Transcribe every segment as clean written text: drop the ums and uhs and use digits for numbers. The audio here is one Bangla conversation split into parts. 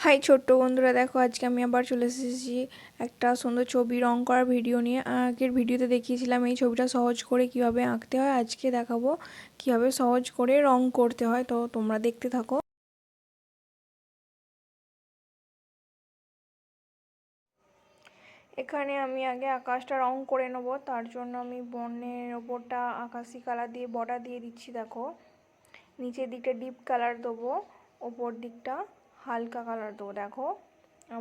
হাই ছোট্ট বন্ধুরা, দেখো আজকে আমি আবার চলে এসেছি একটা সুন্দর ছবি রং করার ভিডিও নিয়ে। আগের ভিডিওতে দেখিয়েছিলাম এই ছবিটা সহজ করে কিভাবে আঁকতে হয়, আজকে দেখাবো কিভাবে সহজ করে রং করতে হয়। তো তোমরা দেখতে থাকো। এখানে আমি আগে আকাশটা রং করে নেব, তার জন্য আমি বনের ওপরটা আকাশি কালার দিয়ে বর্ডার দিয়ে দিচ্ছি। দেখো নিচের দিকটা ডিপ কালার দেবো, ওপর দিকটা হালকা কালার দেবো। দেখো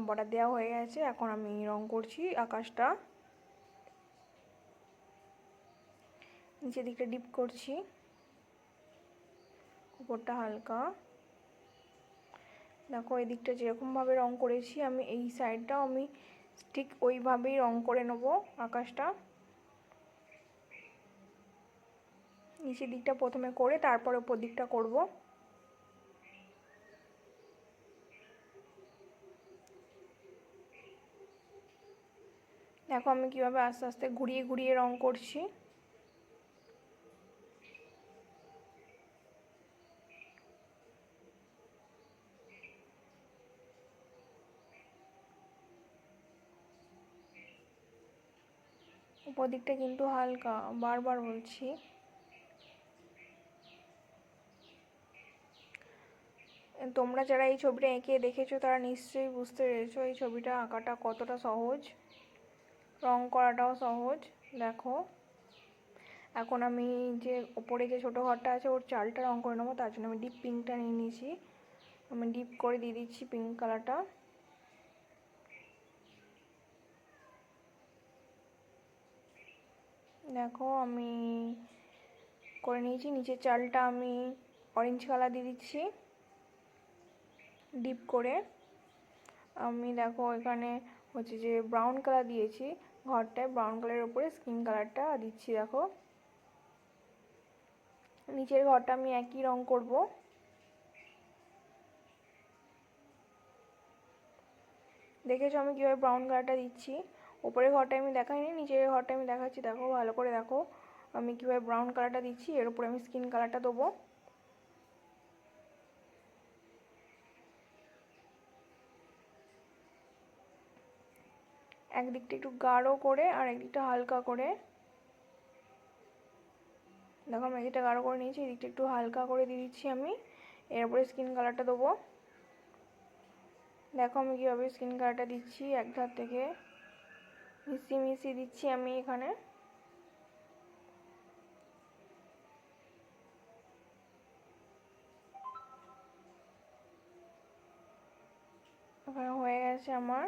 বর্ডার দেওয়া হয়ে গেছে। এখন আমি রং করছি আকাশটা। নিচের দিকটা ডিপ করছি, উপরটা হালকা। দেখো এই দিকটা যেরকমভাবে রং করেছি আমি এই সাইডটাও আমি ঠিক ওইভাবেই রং করে নেব আকাশটা। নিচের দিকটা প্রথমে করে তারপর উপর দিকটা করব। দেখো আমি কিভাবে আস্তে আস্তে ঘুরিয়ে ঘুরিয়ে রং করছি। উপর দিকটা কিন্তু হালকা, বারবার বলছি। তোমরা যারা এই ছবিটা এঁকে দেখেছো তারা নিশ্চয়ই বুঝতে পেরেছো এই ছবিটা আঁকাটা কতটা সহজ, রং করাটাও সহজ। দেখো এখন আমি যে ওপরে যে ছোটো ঘরটা আছে ওর চালটা রং করে নেবো, তার জন্য আমি ডিপ পিঙ্কটা নিয়ে নিয়েছি। আমি ডিপ করে দিয়ে দিচ্ছি পিঙ্ক কালারটা। দেখো আমি করে নিয়েছি। নিচের চালটা আমি অরেঞ্জ কালার দিয়ে দিচ্ছি ডিপ করে। আমি দেখো এখানে হচ্ছে যে ব্রাউন কালার দিয়েছি ঘরটায়, ব্রাউন কালারের উপরে স্কিন কালারটা দিচ্ছি। দেখো নিচের ঘরটা আমি একই রং করব। দেখেছো আমি কীভাবে ব্রাউন কালারটা দিচ্ছি। উপরের ঘরটা আমি দেখাইনি, নিচের ঘরটা আমি দেখাচ্ছি। দেখো ভালো করে দেখো আমি কীভাবে ব্রাউন কালারটা দিচ্ছি, এর উপরে আমি স্কিন কালারটা দেবো। একদিকটা একটু গাঢ় করে আর একদিকটা হালকা করে। দেখো আমি এদিকটা গাঢ় করে নিয়েছি, এদিকটা একটু হালকা করে দিয়ে দিচ্ছি আমি। এর উপরে স্কিন কালারটা দেবো। দেখো আমি কীভাবে স্কিন কালারটা দিচ্ছি, এক ধার থেকে মিশিয়ে মিশিয়ে দিচ্ছি আমি এখানে। এখানে হয়ে গেছে আমার।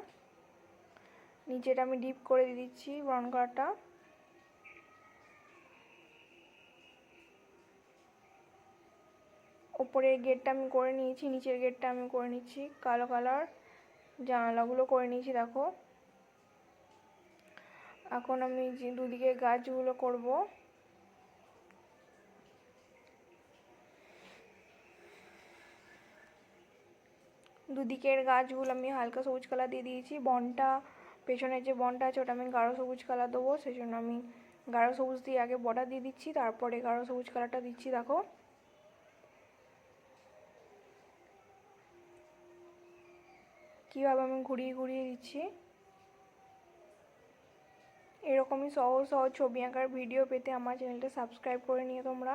নিচেটা আমি ডিপ করে দিয়ে দিচ্ছি ব্রাউন কালারটা। উপরের গেটটা আমি করে নিয়েছি, নিচের গেটটা আমি করে নিচ্ছি কালো কালার। জানালাগুলো করে নিয়েছি দেখো। এখন আমি যে দুদিকে গাছগুলো করব। দুদিকের গাছগুলো আমি হালকা সবুজ কালার দিয়ে দিয়েছি। বনটা পেছনের যে বনটা আছে ওটা আমি গাঢ় সবুজ কালার দেবো, সেই জন্য আমি গাঢ় সবুজ দিয়ে আগে বর্ডার দিয়ে দিচ্ছি, তারপরে গাঢ় সবুজ কালারটা দিচ্ছি। দেখো কীভাবে আমি ঘুরিয়ে ঘুরিয়ে দিচ্ছি। এরকমই সহজ সহজ ছবি আঁকার ভিডিও পেতে আমার চ্যানেলটা সাবস্ক্রাইব করে নিও তোমরা।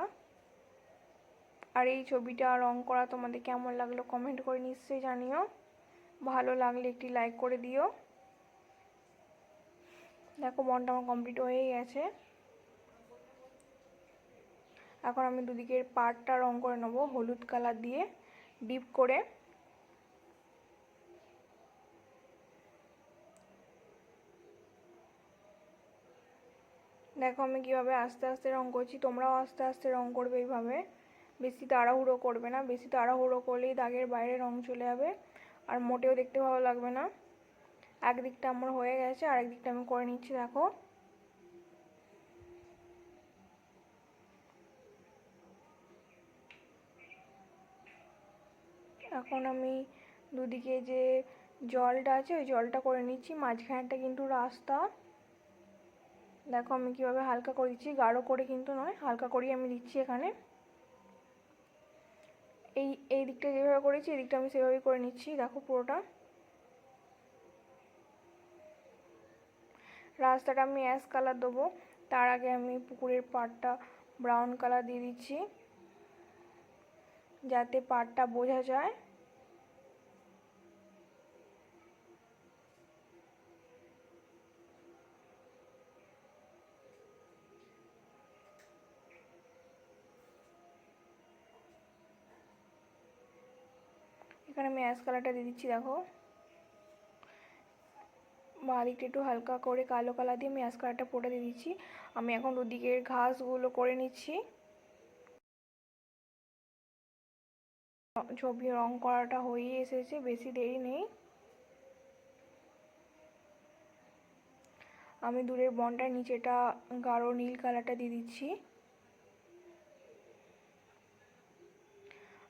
আর এই ছবিটা রং করা তোমাদের কেমন লাগলো কমেন্ট করে নিশ্চয়ই জানিও। ভালো লাগলে একটি লাইক করে দিও। দেখো বনটা আমার কমপ্লিট হয়ে গেছে। এখন আমি দুদিকের পাড়টা রং করে নেবো হলুদ কালার দিয়ে ডিপ করে। দেখো আমি কীভাবে আস্তে আস্তে রং করছি, তোমরাও আস্তে আস্তে রং করবে এইভাবে। বেশি তাড়াহুড়ো করবে না, বেশি তাড়াহুড়ো করলেই দাগের বাইরে রং চলে যাবে আর মোটেও দেখতে ভালো লাগবে না। একদিকটা আমার হয়ে গেছে, আরেক দিকটা আমি করে নিচ্ছি। দেখো এখন আমি দুদিকে যে জলটা আছে ওই জলটা করে নিচ্ছি, মাঝখানটা কিন্তু রাস্তা। দেখো আমি কীভাবে হালকা করে দিচ্ছি, গাঢ় করে কিন্তু নয়, হালকা করেই আমি দিচ্ছি এখানে। এই দিকটা যেভাবে করেছি এই দিকটা আমি সেভাবেই করে নিচ্ছি। দেখো পুরোটা রাস্তাটা আমি অ্যাশ কালার দেবো, তার আগে আমি পুকুরের পাড়টা ব্রাউন কালার দিয়ে দিচ্ছি যাতে পাড়টা বোঝা যায়। এখানে আমি অ্যাশ কালারটা দিয়ে দিচ্ছি। দেখো বাঁ দিকটা একটু হালকা করে কালো কালার দিয়ে আমি অ্যাশ কালারটা পুরোটা দিয়ে দিচ্ছি। আমি এখন দুদিকের ঘাসগুলো করে নিচ্ছি। ছবি রং করাটা হয়ে এসেছে, বেশি দেরি নেই। আমি দূরের বনটার নিচেটা গাঢ় নীল কালারটা দিয়ে দিচ্ছি।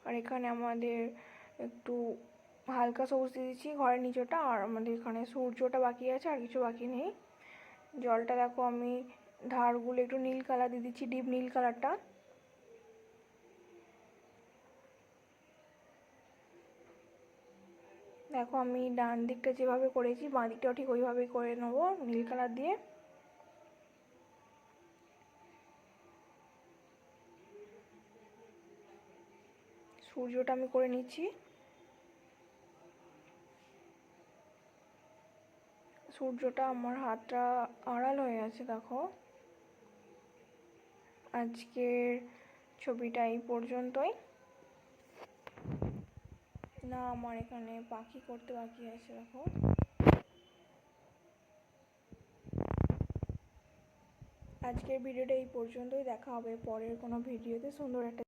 আর এখানে আমাদের একটু হালকা সবুজ দিয়ে দিচ্ছি ঘরের নিচেটা। আর আমাদের এখানে সূর্যটা বাকি আছে, আর কিছু বাকি নেই। জলটা দেখো আমি ধারগুলো একটু নীল কালার দিয়ে দিচ্ছি, ডিপ নীল কালারটা। দেখো আমি ডান দিকটা যেভাবে করেছি বাঁ দিকটাও ঠিক ওইভাবেই করে নেবো নীল কালার দিয়ে। সূর্যটা আমি করে নিচ্ছি। সূর্যটা আমার হাতটা আড়াল হয়ে আছে। দেখো আজকের ছবিটা এই পর্যন্তই। না, আমার এখানে পাখি করতে বাকি আছে। দেখো আজকের ভিডিওটা এই পর্যন্তই, দেখা হবে পরের কোনো ভিডিওতে সুন্দর একটা